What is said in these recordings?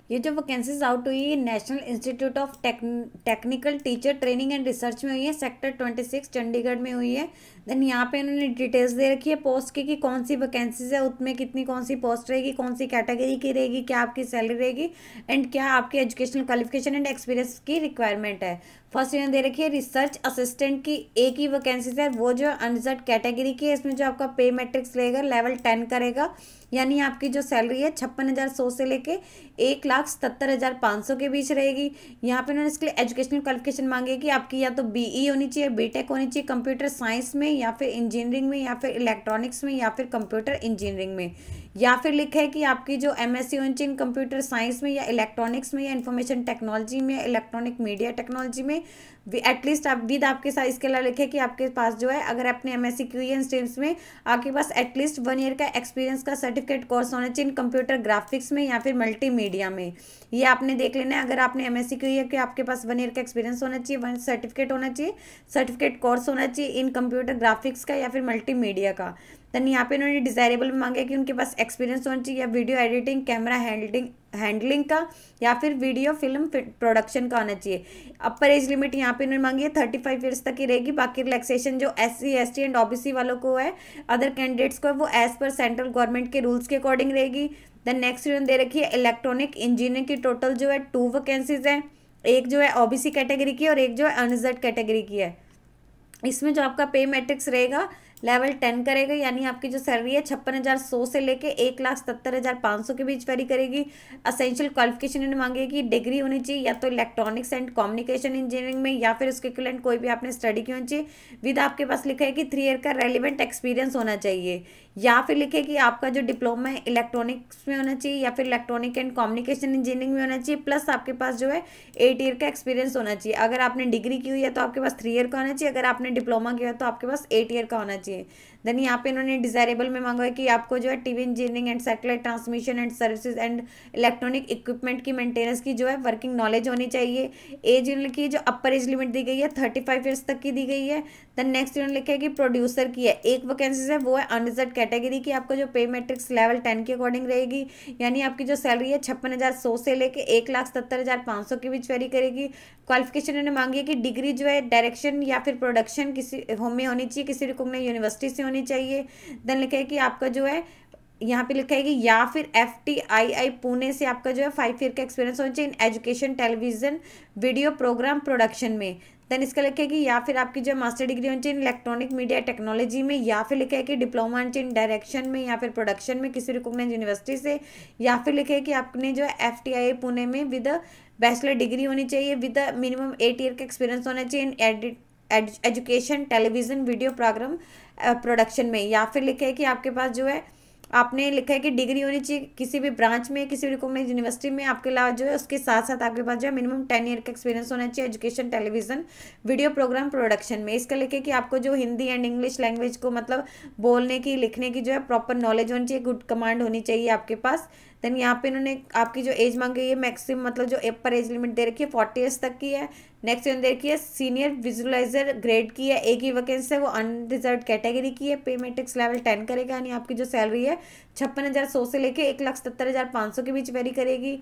ये जो vacancies out हुई है national institute of technical teacher training and research में हुई है, सेक्टर 26 चंडीगढ़ में हुई है। देन यहाँ पे इन्होंने डिटेल्स दे रखी है पोस्ट की कि कौन सी वैकेंसीज है, उसमें कितनी कौन सी पोस्ट रहेगी, कौन सी कैटेगरी की रहेगी, क्या आपकी सैलरी रहेगी एंड क्या आपकी एजुकेशनल क्वालिफिकेशन एंड एक्सपीरियंस की रिक्वायरमेंट है। फर्स्ट इन्होंने दे रखी है रिसर्च असिस्टेंट की एक ही वैकेंसीज है, वो जो अनरिजर्व कैटेगरी की है। इसमें जो आपका पे मैट्रिक्स रहेगा लेवल 10 करेगा, यानी आपकी जो सैलरी है 56,100 से लेके 1,77,500 के बीच रहेगी। यहाँ पे उन्होंने इसके लिए एजुकेशनल क्वालिफिकेशन मांगी है कि आपकी या तो बीई होनी चाहिए, बीटेक होनी चाहिए कंप्यूटर साइंस में, या फिर इंजीनियरिंग में, या फिर इलेक्ट्रॉनिक्स में, या फिर कंप्यूटर इंजीनियरिंग में, या फिर लिखा है कि आपकी जो एमएससी होनी चाहिए कंप्यूटर साइंस में या इलेक्ट्रॉनिक्स में या इंफॉर्मेशन टेक्नोलॉजी में या इलेक्ट्रॉनिक मीडिया टेक्नोलॉजी में। एटलीस्ट आप विद आपके साथ इसके अलावा लिखे कि आपके पास जो है अगर आपने एमएससी की हुई है इन स्ट्रीम्स में, आपके पास एटलीस्ट 1 ईयर का एक्सपीरियंस का सर्टिफिकेट कोर्स होना चाहिए कंप्यूटर ग्राफिक्स में या फिर मल्टीमीडिया में। ये आपने देख लेना है, अगर आपने एमएससी की हुई है कि आपके पास 1 ईयर का एक्सपीरियंस होना चाहिए, 1 सर्टिफिकेट होना चाहिए, सर्टिफिकेट कोर्स होना चाहिए इन कंप्यूटर ग्राफिक्स का या फिर मल्टीमीडिया का। देन यहाँ पे उन्होंने डिजायरेबल में मांगा कि उनके पास एक्सपीरियंस होना चाहिए या वीडियो एडिटिंग कैमरा हैंडलिंग का या फिर वीडियो फिल्म प्रोडक्शन का होना चाहिए। अपर एज लिमिट यहाँ पे उन्होंने मांगी है 35 ईयर्स तक की रहेगी। बाकी रिलैक्सेशन जो SC ST एंड OBC वालों को है, अदर कैंडिडेट्स को है, वो एज पर सेंट्रल गवर्नमेंट के रूल्स के अकॉर्डिंग रहेगी। देन नेक्स्ट उन्होंने दे रखी है इलेक्ट्रॉनिक इंजीनियरिंग की टोटल जो है 2 वैकेंसीज है, एक जो है OBC कैटेगरी की और एक जो है अनरिजर्व कैटेगरी की है। इसमें जो आपका पे मैट्रिक्स रहेगा लेवल 10 करेगा, यानी आपकी जो सैलरी है 56,100 से लेके 1,77,500 के बीच वेरी करेगी। असेंशियल क्वालिफिकेशन इन्होंने मांगी है कि डिग्री होनी चाहिए या तो इलेक्ट्रॉनिक्स एंड कम्युनिकेशन इंजीनियरिंग में या फिर उसके इक्विवेलेंट कोई भी आपने स्टडी की होनी चाहिए। विद आपके पास लिखा है कि 3 ईयर का रेलिवेंट एक्सपीरियंस होना चाहिए, या फिर लिखे कि आपका जो डिप्लोमा है इलेक्ट्रॉनिक्स में होना चाहिए या फिर इलेक्ट्रॉनिक एंड कम्युनिकेशन इंजीनियरिंग में होना चाहिए, प्लस आपके पास जो है 8 ईयर का एक्सपीरियंस होना चाहिए। अगर आपने डिग्री की हुई है तो आपके पास 3 ईयर का होना चाहिए, अगर आपने डिप्लोमा किया है तो आपके पास 8 ईयर का होना चाहिए। देन यहाँ पे इन्होंने डिजायरेबल में मांगा है कि आपको जो है TV engineering and satellite transmission and services and electronic equipment की मेंटेनेंस की जो है वर्किंग नॉलेज होनी चाहिए। एज इन्होंने की जो अपर एज लिमिट दी गई है 35 ईयर्स तक की दी गई है। देन नेक्स्ट इन्होंने लिखा है कि प्रोड्यूसर की है एक वैकेंसी है, वो है अनरिजर्व कैटेगरी की। आपको जो पे मैट्रिक्स लेवल 10 के अकॉर्डिंग रहेगी, यानी आपकी जो सैलरी है 56,100 से लेके 1,77,500 के बीच वेरी करेगी। क्वालिफिकेशन इन्होंने मांगी है कि डिग्री जो है डायरेक्शन या फिर प्रोडक्शन किसी में होनी चाहिए, किसी रिकॉग्नाइज्ड यूनिवर्सिटी से होनी चाहिए। देन लिखा है कि आपका जो है यहाँ पे लिखा है कि या फिर FTII पुणे से आपका जो है 5 ईयर का एक्सपीरियंस होना चाहिए in education television video program production में। देन इसका लिखा है कि या फिर आपकी जो मास्टर डिग्री होनी चाहिए इलेक्ट्रॉनिक मीडिया टेक्नोलॉजी में, या फिर लिखा है कि डिप्लोमा होना चाहिए डायरेक्शन में या फिर प्रोडक्शन में किसी रिकॉग्नाइज्ड यूनिवर्सिटी से, या फिर लिखा है कि आपने जो है FTII पुणे में विद बैचलर डिग्री होनी चाहिए विद मिनिमम 8 ईयर का एक्सपीरियंस होना चाहिए in education television video program production में, या फिर लिखा है कि आपके पास जो है आपने लिखा है कि डिग्री होनी चाहिए किसी भी ब्रांच में किसी भी रिकॉग्नाइज्ड यूनिवर्सिटी में, आपके अलावा जो है उसके साथ साथ आपके पास जो है मिनिमम 10 ईयर का एक्सपीरियंस होना चाहिए education television video program production में। इसका लिखे कि आपको जो हिंदी एंड इंग्लिश लैंग्वेज को मतलब बोलने की लिखने की जो है प्रॉपर नॉलेज होनी चाहिए, गुड कमांड होनी चाहिए आपके पास। देन यहाँ पे इन्होंने आपकी जो एज मांगी है मैक्सिमम मतलब जो अपर एज लिमिट दे रखी है 40 ईयर्स तक की है। नेक्स्ट इन्होंने दे रखी है सीनियर विजुअलाइजर ग्रेड की है, एक ही वैकेंसी है, वो अनरिजर्व कैटेगरी की है। पे मैट्रिक्स लेवल 10 करेगा, यानी आपकी जो सैलरी है 56,100 से लेके 1,77,500 के बीच वेरी करेगी।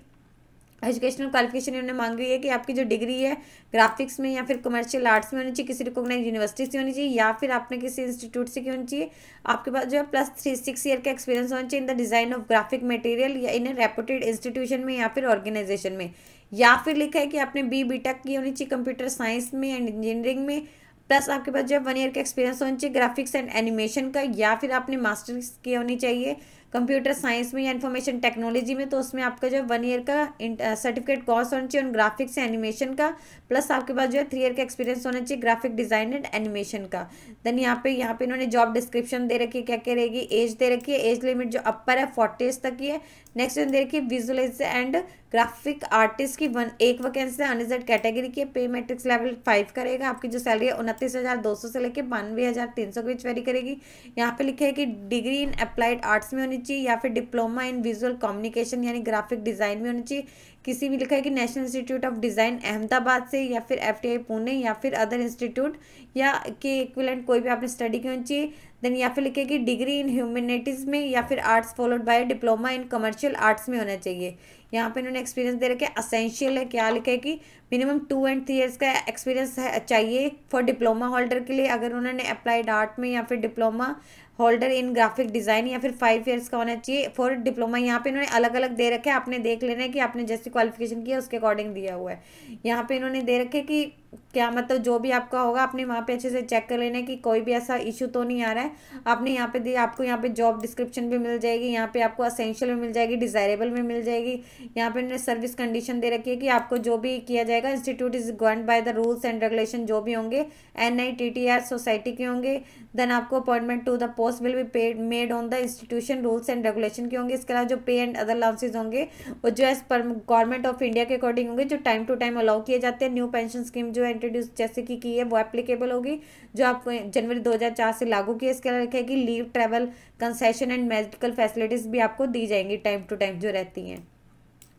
एजुकेशनल क्वालिफिकेशन इन्होंने मांगी है कि आपकी जो डिग्री है ग्राफिक्स में या फिर कमर्शियल आर्ट्स में होनी चाहिए, किसी रिकॉग्नाइज्ड यूनिवर्सिटी से होनी चाहिए, या फिर आपने किसी इंस्टीट्यूट से की होनी चाहिए। आपके पास जो है प्लस 6 ईयर का एक्सपीरियंस होना चाहिए in the design of graphic material या इन ए रेपुटेड इंस्टीट्यूशन में या फिर ऑर्गेनाइजेशन में, या फिर लिखा है कि आपने BTech की होनी चाहिए कंप्यूटर साइंस में एंड इंजीनियरिंग में, प्लस आपके पास जो है 1 ईयर का एक्सपीरियंस होना चाहिए ग्राफिक्स एंड एनिमेशन का, या फिर आपने मास्टर्स की होनी चाहिए कंप्यूटर साइंस में या इन्फॉर्मेशन टेक्नोलॉजी में, तो उसमें आपका जो है 1 ईयर का सर्टिफिकेट कोर्स होना चाहिए ऑन ग्राफिक्स एंड एनिमेशन का, प्लस आपके पास जो है 3 ईयर का एक्सपीरियंस होना चाहिए ग्राफिक डिजाइन एंड एनिमेशन का। देन यहाँ पे इन्होंने जॉब डिस्क्रिप्शन दे रखी है, क्या क्या रहेगी, एज दे रखी है, एज लिमिट जो अपर है 40 ईयर्स तक की है। नेक्स्ट दे रखी है विजुअलाइजर एंड ग्राफिक आर्टिस्ट की एक वैकेंसी अनरिजर्व कैटेगरी की, पे मैट्रिक्स लेवल 5 करेगा। आपकी जो सैलरी है 29,200 से लेकर 92,300 के बीच वेरी करेगी। यहाँ पे लिखे है कि डिग्री इन अप्लाइड आर्ट्स में होनी होनी चाहिए, या फिर डिप्लोमा इन विजुअल कम्युनिकेशन यानी ग्राफिक डिज़ाइन में होनी चाहिए। किसी भी लिखा है कि national institute of design Ahmedabad से, या फिर FTI पुणे, या फिर अदर इंस्टीट्यूट या के इक्विवेलेंट कोई भी आपने स्टडी की होनी चाहिए। देन या फिर लिखे कि डिग्री इन ह्यूमैनिटीज़ में या फिर arts followed by diploma in commercial arts में होना चाहिए। यहाँ पे इन्होंने एक्सपीरियंस दे रखे असेंशियल है, क्या लिखा है कि मिनिमम 2 and 3 ईयर्स का एक्सपीरियंस चाहिए फॉर डिप्लोमा होल्डर के लिए, अगर उन्होंने अप्लाइड आर्ट में, या फिर diploma holder in graphic design, या फिर 5 ईयर्स का होना चाहिए फॉर डिप्लोमा। यहाँ पे इन्होंने अलग अलग दे रखे हैं, आपने देख लेना है कि आपने जैसी क्वालिफिकेशन की है उसके अकॉर्डिंग दिया हुआ है। यहाँ पे इन्होंने दे रखे कि क्या मतलब जो भी आपका होगा आपने वहाँ पे अच्छे से चेक कर लेना है कि कोई भी ऐसा इशू तो नहीं आ रहा है। आपने यहाँ पे दिया, आपको यहाँ पे जॉब डिस्क्रिप्शन भी मिल जाएगी, यहाँ पे आपको असेंशियल में मिल जाएगी, डिज़ायरेबल में मिल जाएगी। यहाँ पे इन्होंने सर्विस कंडीशन दे रखी है कि आपको जो भी किया जाएगा, institute is govern by the rules and regulation, जो भी होंगे NITTR सोसाइटी के होंगे। देन आपको appointment to the post will be paid made on the institution rules and regulation के होंगे। इसके अलावा जो पे एंड अदर अलाउंसेज होंगे वो जो एज पर गवर्नमेंट ऑफ इंडिया के अकॉर्डिंग होंगे, जो टाइम टू टाइम अलाउ किए जाते हैं। न्यू पेंशन स्कीम जो है इंट्रोड्यूस जैसे की है वो एप्लीकेबल होगी, जो आपको जनवरी 2004 से लागू की है। इसके अलावा लिखा है कि leave, travel, concession and medical facilities भी आपको दी जाएंगी टाइम टू टाइम जो रहती हैं।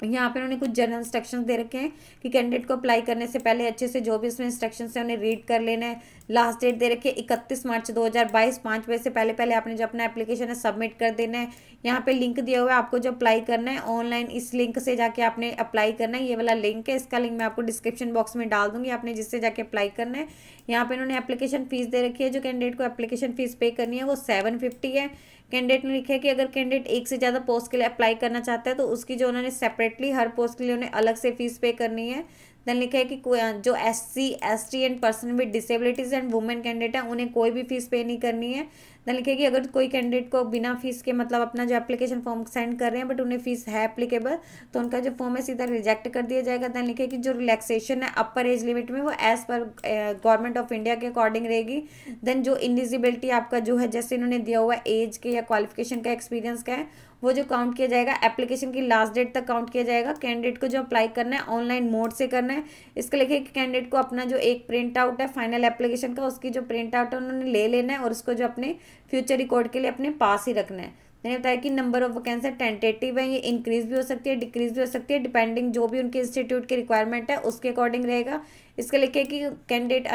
यहाँ पे उन्होंने कुछ जनरल इंस्ट्रक्शंस दे रखे हैं कि कैंडिडेट को अप्लाई करने से पहले अच्छे से जो भी इसमें इंस्ट्रक्शंस है उन्हें रीड कर लेना है। लास्ट डेट दे रखी है 31 मार्च 2022, 5 बजे से पहले पहले आपने जो अपना एप्लीकेशन है सबमिट कर देना है। यहाँ पे लिंक दिया हुआ है, आपको जो अप्लाई करना है ऑनलाइन इस लिंक से जाके आपने अप्लाई करना है। ये वाला लिंक है, इसका लिंक मैं आपको डिस्क्रिप्शन बॉक्स में डाल दूंगी, आपने जिससे जाके अप्लाई करना है। यहाँ पे इन्होंने एप्लीकेशन फीस दे रखी है, जो कैंडिडेट को एप्लीकेशन फीस पे करनी है वो 750 है। कैंडिडेट ने लिखा है कि अगर कैंडिडेट एक से ज़्यादा पोस्ट के लिए अप्लाई करना चाहता है तो उसकी जो उन्होंने सेपरेटली हर पोस्ट के लिए उन्हें अलग से फीस पे करनी है। देन लिखा है कि जो SC ST and person with disabilities and women candidate है उन्हें कोई भी फीस पे नहीं करनी है। देन लिखा है कि अगर कोई कैंडिडेट को बिना फीस के मतलब अपना जो एप्लीकेशन फॉर्म सेंड कर रहे हैं बट उन्हें फीस है एप्लीकेबल, तो उनका जो फॉर्म है सीधा रिजेक्ट कर दिया जाएगा। देन लिखा है कि जो रिलैक्सेशन है अपर एज लिमिट में वो एज पर गवर्नमेंट ऑफ इंडिया के अकॉर्डिंग रहेगी। देन जो इलिजिबिलिटी आपका जो है जैसे इन्होंने दिया हुआ है एज के या क्वालिफिकेशन का, एक्सपीरियंस का है, वो जो काउंट किया जाएगा एप्लीकेशन की लास्ट डेट तक काउंट किया जाएगा। कैंडिडेट को जो अप्लाई करना है ऑनलाइन मोड से करना है। इसके लिखे कि कैंडिडेट को अपना जो एक प्रिंट आउट है फाइनल एप्लीकेशन का, उसकी जो प्रिंट आउट है उन्होंने ले लेना है और उसको जो अपने फ्यूचर रिकॉर्ड के लिए अपने पास ही रखना है। मैंने बताया कि नंबर ऑफ वैकेंसी टेंटेटिव है, ये इंक्रीज भी हो सकती है, डिक्रीज भी हो सकती है, डिपेंडिंग जो भी उनके इंस्टीट्यूट की रिक्वायरमेंट है उसके अकॉर्डिंग रहेगा। इसके लिखे कि कैंडिडेट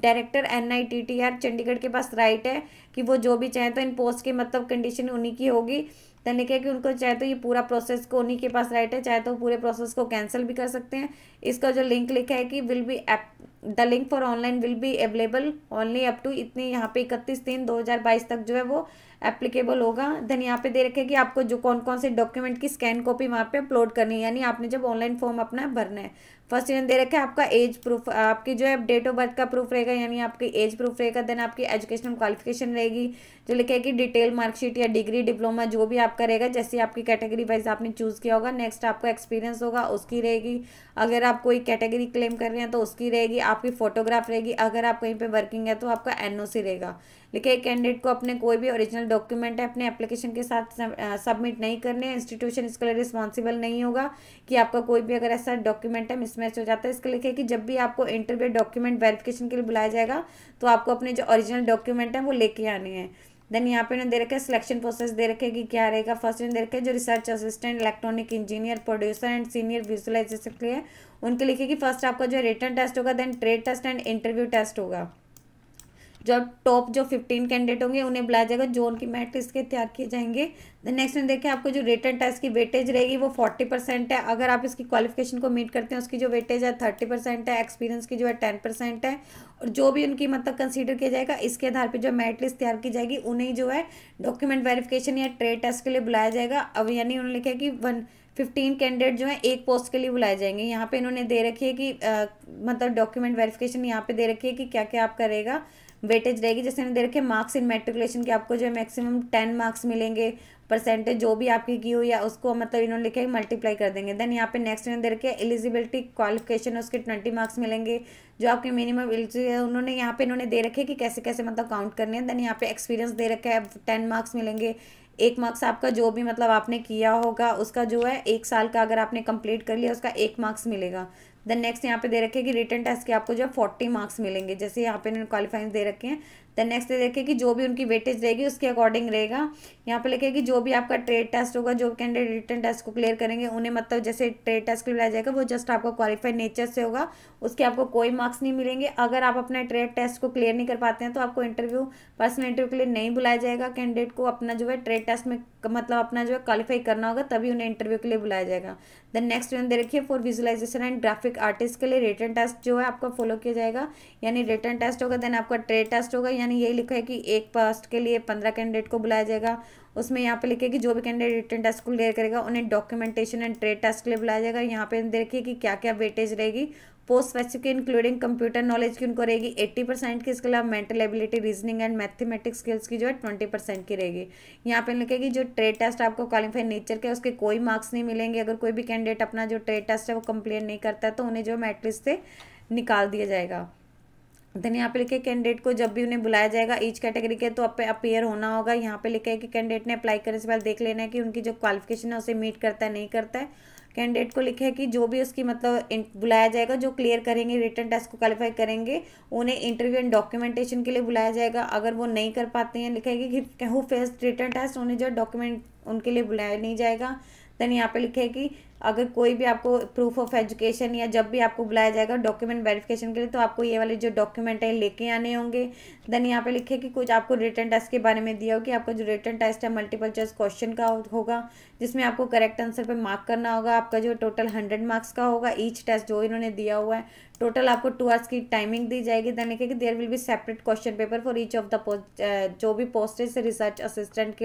डायरेक्टर NITTR चंडीगढ़ के पास राइट है कि वो जो भी चाहे तो इन पोस्ट की मतलब कंडीशन उन्हीं की होगी। देन लिखा है कि उनको चाहे तो ये पूरा प्रोसेस को उन्हीं के पास राइट है, चाहे तो पूरे प्रोसेस को कैंसिल भी कर सकते हैं। इसका जो लिंक लिखा है कि will be the link for online will be available only up to इतनी, यहाँ पे 31/3/2022 तक जो है वो एप्लीकेबल होगा। देन यहाँ पे दे रखे कि आपको जो कौन कौन से डॉक्यूमेंट की स्कैन कॉपी वहाँ पे अपलोड करनी है, यानी आपने जब ऑनलाइन फॉर्म अपना भरना है। फर्स्ट इन्होंने दे रखा है आपका एज प्रूफ, आपकी जो है डेट ऑफ बर्थ का प्रूफ रहेगा, यानी आपकी एज प्रूफ रहेगा। देन आपकी एजुकेशनल क्वालिफिकेशन रहेगी, जो लिखा है कि डिटेल मार्कशीट या डिग्री, डिप्लोमा जो भी आपका रहेगा, जैसे आपकी कैटेगरी वाइज आपने चूज़ किया होगा। नेक्स्ट आपका एक्सपीरियंस होगा उसकी रहेगी, अगर आप कोई कैटेगरी क्लेम कर रहे हैं तो उसकी रहेगी। आपकी फोटोग्राफ रहेगी, अगर आप कहीं पे वर्किंग है तो आपका NOC रहेगा। लिखिए कैंडिडेट को अपने कोई भी ओरिजिनल डॉक्यूमेंट है अपने एप्लीकेशन के साथ सबमिट नहीं करने हैं। इंस्टीट्यूशन इसके लिए रिस्पॉन्सिबल नहीं होगा कि आपका कोई भी अगर ऐसा डॉक्यूमेंट है मिसमैच हो जाता है। इसके लिखिए कि जब भी आपको इंटरव्यू डॉक्यूमेंट वेरिफिकेशन के लिए बुलाया जाएगा तो आपको अपने जो ओरिजिनल डॉक्यूमेंट है वो लेके आने हैं। देन यहाँ पे दे रखे सिलेक्शन प्रोसेस दे रखे कि क्या रहेगा। फर्स्ट दे रखे जो research assistant, electronic engineer, producer and senior visualization के लिए उनके लिखे कि फर्स्ट आपका जो रिटन टेस्ट होगा, then trade test and interview test होगा। जो टॉप जो 15 कैंडिडेट होंगे उन्हें बुलाया जाएगा, जो उनकी मेरिट लिस्ट के तैयार किए जाएंगे। देन नेक्स्ट में देखें आपको जो रिटन टेस्ट की वेटेज रहेगी वो 40% है। अगर आप इसकी क्वालिफिकेशन को मीट करते हैं उसकी जो वेटेज है 30% है। एक्सपीरियंस की जो है 10% है। और जो भी उनकी मतलब कंसीडर किया जाएगा इसके आधार पर जो मेरिट लिस्ट तैयार की जाएगी उन्हें जो है डॉक्यूमेंट वेरिफिकेशन या ट्रेड टेस्ट के लिए बुलाया जाएगा। अब यानी उन्होंने लिखा है कि 15 कैंडिडेट जो है एक पोस्ट के लिए बुलाए जाएंगे। यहाँ पे इन्होंने दे रखी है कि मतलब डॉक्यूमेंट वेरिफिकेशन यहाँ पे दे रखी है कि क्या क्या आप करेगा, वेटेज रहेगी। जैसे इन्होंने दे रखे मार्क्स इन मैट्रिकुलेशन के आपको जो है मैक्सिमम 10 मार्क्स मिलेंगे। परसेंटेज जो भी आपकी की हुई है उसको मतलब इन्होंने लिखा है मल्टीप्लाई कर देंगे। देन यहाँ पे नेक्स्ट इन्होंने दे रखे एलिजिबिलिटी क्वालिफिकेशन उसके 20 मार्क्स मिलेंगे, जो आपके मिनिमम उन्होंने यहाँ पे इन्होंने दे रखे कि कैसे कैसे मतलब काउंट करने हैं। देन यहाँ पे एक्सपीरियंस दे रखा है 10 मार्क्स मिलेंगे। 1 मार्क्स आपका जो भी मतलब आपने किया होगा उसका जो है 1 साल का अगर आपने कंप्लीट कर लिया उसका 1 मार्क्स मिलेगा। देन नेक्स्ट यहाँ पे दे रखे हैं कि रिटन टेस्ट के आपको जो है 40 मार्क्स मिलेंगे, जैसे यहाँ पे इन्होंने क्वालिफाइंग दे रखे हैं। देन नेक्स्ट देखिए कि जो भी उनकी वेटेज रहेगी उसके अकॉर्डिंग रहेगा। यहाँ पे लिखे कि जो भी आपका ट्रेड टेस्ट होगा, जो कैंडिडेट रिटन टेस्ट को क्लियर करेंगे उन्हें मतलब जैसे ट्रेड टेस्ट के लिए बुलाया जाएगा, वो जस्ट आपको क्वालिफाइड नेचर से होगा, उसके आपको कोई मार्क्स नहीं मिलेंगे। अगर आप अपना ट्रेड टेस्ट को क्लियर नहीं कर पाते हैं तो आपको इंटरव्यू, पर्सनल इंटरव्यू के लिए नहीं बुलाया जाएगा। कैंडिडेट को अपना जो है ट्रेड टेस्ट में मतलब अपना जो है क्वालिफाई करना होगा, तभी उन्हें इंटरव्यू के लिए बुलाया जाएगा। देन नेक्स्ट दे रखिए for visualization and graphic artist के लिए रिटन टेस्ट जो है आपका फॉलो किया जाएगा, यानी रिटन टेस्ट होगा। देन आपका ट्रेड टेस्ट होगा, यानी यही लिखा है कि एक पोस्ट के लिए 15 कैंडिडेट को बुलाया जाएगा। उसमें यहाँ पे लिखे कि जो भी कैंडिडेट रिटन टेस्ट को क्लियर करेगा उन्हें डॉक्यूमेंटेशन एंड ट्रेड टेस्ट के लिए बुलाया जाएगा। यहाँ पे देखिए कि क्या क्या वेटेज रहेगी। Post specific including computer knowledge की उनको रहेगी 80% की, इसके अलावा mental ability, reasoning and mathematics skills की जो है 20% की रहेगी। यहाँ पे लिखेगी जो ट्रेड टेस्ट आपको क्वालिफाइड नेचर के उसके कोई मार्क्स नहीं मिलेंगे। अगर कोई भी कैंडिडेट अपना जो ट्रेड टेस्ट है वो कंप्लीट नहीं करता है तो उन्हें जो मेरिट लिस्ट से निकाल दिया जाएगा। देन यहाँ पे लिखे कैंडिडेट को जब भी उन्हें बुलाया जाएगा ईच कैटेगरी के तो अपीयर होना होगा। यहाँ पे लिखा है कि कैंडिडेट ने अप्लाई करने से पहले देख लेना है कि उनकी जो क्वालिफिकेशन है उसे मीट करता है नहीं करता है। कैंडिडेट को लिखे है कि जो भी उसकी मतलब बुलाया जाएगा, जो क्लियर करेंगे रिटन टेस्ट को क्वालिफाई करेंगे, उन्हें इंटरव्यू एंड डॉक्यूमेंटेशन के लिए बुलाया जाएगा। अगर वो नहीं कर पाते हैं, लिखा है कि हु फेस रिटन टेस्ट, उन्हें जो डॉक्यूमेंट उनके लिए बुलाया नहीं जाएगा। देन यहाँ पे लिखे है कि अगर कोई भी आपको प्रूफ ऑफ एजुकेशन या जब भी आपको बुलाया जाएगा डॉक्यूमेंट वेरिफिकेशन के लिए तो आपको ये वाले जो डॉक्यूमेंट है लेके आने होंगे। देन यहाँ पे लिखे कि कुछ आपको रिटन टेस्ट के बारे में दिया हो कि आपका जो रिटन टेस्ट है मल्टीपल चॉइस क्वेश्चन का होगा, जिसमें आपको करेक्ट आंसर पे मार्क करना होगा। आपका जो टोटल 100 मार्क्स का होगा ईच टेस्ट जो इन्होंने दिया हुआ है। टोटल आपको 2 आवर्स की टाइमिंग दी जाएगी। देन लिखे कि there will be separate question paper for each of the जो भी पोस्टेज रिसर्च असिस्टेंट की,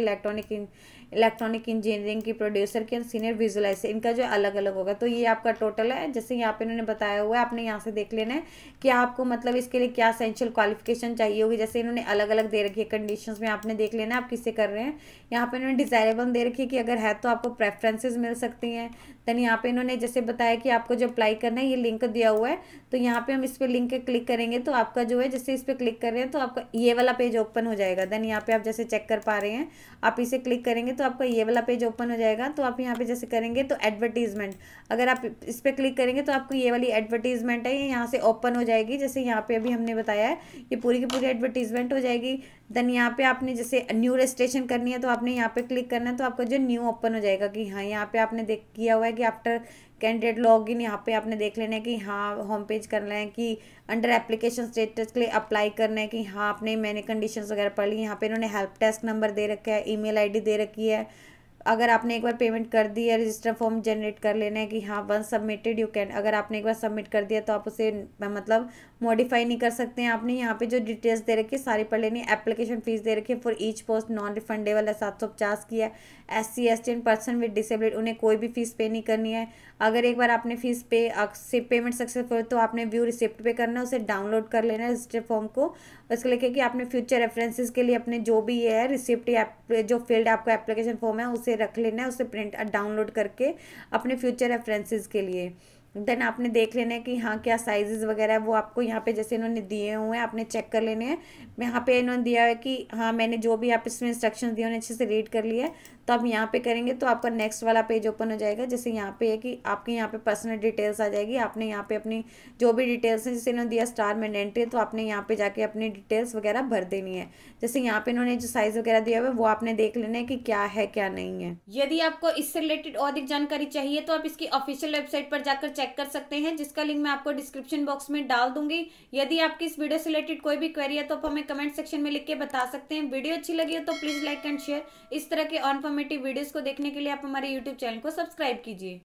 इलेक्ट्रॉनिक इंजीनियरिंग की, प्रोड्यूसर की, सीनियर विजुअलाइजर, इनका जो अलग अलग होगा। तो ये आपका टोटल है, जैसे यहाँ पे इन्होंने बताया हुआ है, आपने यहाँ से देख लेना है कि आपको मतलब इसके लिए क्या एसेंशियल क्वालिफिकेशन चाहिए होगी। जैसे इन्होंने अलग अलग दे रखी है कंडीशंस में, आपने देख लेना है आप किससे कर रहे हैं। यहाँ पे इन्होंने डिजायरेबल दे रखी है कि अगर है तो आपको प्रेफरेंसेस मिल सकती हैं। देन यहाँ पे इन्होंने जैसे बताया कि आपको जो अप्लाई करना है ये लिंक दिया हुआ है, तो यहाँ पे हम इस पे लिंक क्लिक करेंगे तो आपका जो है जैसे इस पे क्लिक कर रहे हैं तो आपका ये वाला पेज ओपन हो जाएगा। देन यहाँ पे आप जैसे चेक कर पा रहे हैं, आप इसे क्लिक करेंगे तो आपका ये वाला पेज ओपन हो जाएगा। तो आप यहाँ पे जैसे करेंगे तो एडवर्टीजमेंट, अगर आप इस पे क्लिक करेंगे तो आपको ये वाली एडवर्टीजमेंट है ये यहाँ से ओपन हो जाएगी। जैसे यहाँ पे अभी हमने बताया है ये पूरी की पूरी एडवर्टीजमेंट हो जाएगी। देन यहाँ पे आपने जैसे न्यू रजिस्ट्रेशन करनी है तो आपने यहाँ पे क्लिक करना है तो आपका जो न्यू ओपन हो जाएगा कि हाँ यहाँ पे आपने देख किया हुआ है कि आफ्टर कैंडिडेट लॉगिन, यहाँ पे आपने देख लेना है कि हाँ होम पेज करना है कि अंडर एप्लीकेशन स्टेटस के लिए अप्लाई करना है कि हाँ आपने मैंने कंडीशंस वगैरह पढ़ ली। यहाँ पे इन्होंने हेल्प डेस्क नंबर दे रखा है, ईमेल आईडी दे रखी है। अगर आपने एक बार पेमेंट कर दी है रजिस्टर फॉर्म जनरेट कर लेना है कि हाँ वंस सबमिटेड यू कैन, अगर आपने एक बार सबमिट कर दिया तो आप उसे मतलब मॉडिफाई नहीं कर सकते हैं। आपने यहाँ पे जो डिटेल्स दे रखी है सारी पढ़ लेनी है। एप्लीकेशन फीस दे रखी है for each post non refundable है 750 की है। SC ST and person with disability उन्हें कोई भी फीस पे नहीं करनी है। अगर एक बार आपने फीस पेमेंट सक्सेसफुल तो आपने व्यू रिसिप्ट पे करना है, उसे डाउनलोड कर लेना है रजिस्टर फॉर्म को। उसके लिखे कि आपने फ्यूचर रेफरेंसेस के लिए अपने जो भी ये है रिसिप्ट या जो फील्ड आपका एप्लीकेशन फॉर्म है उसे रख लेना है, उसे प्रिंट डाउनलोड करके अपने फ्यूचर रेफरेंसेस के लिए। देन आपने देख लेना है कि हाँ क्या साइजेस वगैरह है वो आपको यहाँ पे जैसे इन्होंने दिए हुए हैं आपने चेक कर लेने हैं। यहाँ पे इन्होंने दिया है कि हाँ मैंने जो भी आप इसमें इंस्ट्रक्शंस दिए उन्हें अच्छे से रीड कर लिया है। तो आप यहाँ पे करेंगे तो आपका नेक्स्ट वाला पेज ओपन हो जाएगा। जैसे यहाँ पे है कि आपके यहाँ पे पर्सनल डिटेल्स आ जाएगी। आपने यहाँ पे अपनी जो भी डिटेल्स हैं जैसे इन्होंने दिया स्टार मैंडेटरी तो आपने यहाँ पे जाके अपनी डिटेल्स वगैरह भर देनी है। जैसे यहाँ पे इन्होंने जो साइज वगैरह दिया हुआ है वो आपने देख लेना है कि क्या है क्या नहीं है। यदि आपको इससे रिलेटेड और अधिक जानकारी चाहिए तो आप इसकी ऑफिशियल वेबसाइट पर जाकर चेक कर सकते हैं, जिसका लिंक मैं आपको डिस्क्रिप्शन बॉक्स में डाल दूंगी। यदि आपकी इस वीडियो से रिलेटेड कोई भी क्वेरी है तो आप हमें कमेंट सेक्शन में लिख के बता सकते हैं। वीडियो अच्छी लगी हो तो प्लीज लाइक एंड शेयर। इस तरह के इन्फॉर्मेटिव वीडियोस को देखने के लिए आप हमारे यूट्यूब चैनल को सब्सक्राइब कीजिए।